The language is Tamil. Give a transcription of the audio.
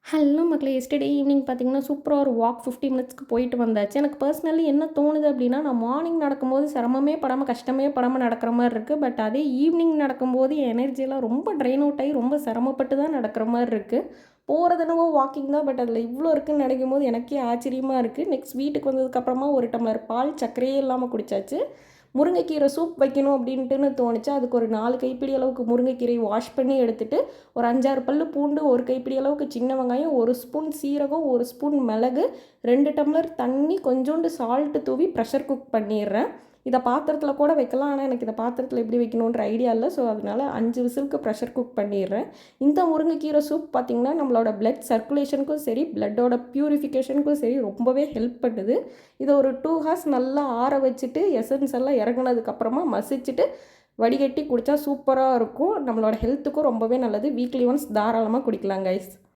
ஹலோ மக்களே! எஸ்டர்டே ஈவினிங் பார்த்தீங்கன்னா, சூப்பரா ஒரு வாக் 50 மினிட்ஸ்க்கு போயிட்டு வந்தாச்சு. எனக்கு பர்சனலி என்ன தோணுது அப்டின்னா, நான் மார்னிங் நடக்கும்போது சிரமமே படாம, கஷ்டமே படாம நடக்கிற மாரி இருக்கு. பட் அதே ஈவினிங் நடக்கும்போது என் எனர்ஜிலாம் ரொம்ப ட்ரெயின் அவுட் ஆகி ரொம்ப சிரமப்பட்டு தான் நடக்கிற மாரி இருக்கு. போறது என்னவோ வாக்கிங் தான். பட் அதில இவ்ளோ இருக்குன்னு நெனைக்கும்போது எனக்கே ஆச்சரியமா இருக்கு. நெக்ஸ்ட் வீட்டுக்கு வந்ததுக்கப்புறமா ஒரு டம்ளர் பால் சர்க்கரையே இல்லாம குடிச்சாச்சு. முருங்கைக்கீரை சூப் வைக்கணும் அப்படின்ட்டுன்னு தோணுச்சு. அதுக்கு ஒரு 4 கைப்பிடி அளவுக்கு முருங்கைக்கீரைய வாஷ் பண்ணி எடுத்துட்டு, ஒரு 5, 6 பல்லு பூண்டு, 1 கைப்பிடி அளவுக்கு சின்ன வெங்காயம், 1 ஸ்பூன் சீரகம், 1 ஸ்பூன் மிளகு, 2 டம்ளர் தண்ணி, கொஞ்சோண்டு சால்ட் தூவி ப்ரெஷர் குக் பண்ணிர்றேன். இத பாத்திரத்தில கூட வைக்கலாம். ஆனா, எனக்கு இத பாத்திரத்தில எப்படி வைக்கணுன்ற ஐடியா இல்ல. ஸோ, அதனால 5 விசிலுக்கு ப்ரெஷர் குக் பண்ணிர்றேன். இந்த முருங்கைக்கீரை சூப் பார்த்திங்கன்னா, நம்மளோட பிளட் சர்க்குலேஷனுக்கும் சரி, பிளட்டோட பியூரிஃபிகேஷனுக்கும் சரி ரொம்பவே ஹெல்ப் பண்ணுது. இத ஒரு 2 ஹார்ஸ் நல்லா ஆற வச்சுட்டு, எசன்ஸ் எல்லாம் இறங்குனதுக்கப்புறமா மசிச்சுட்டு, வடிகட்டி குடிச்சா சூப்பரா இருக்கும். நம்மளோட ஹெல்த்துக்கும் ரொம்பவே நல்லது. வீக்லி ஒன்ஸ் தாராளமா குடிக்கலாம் கைஸ்.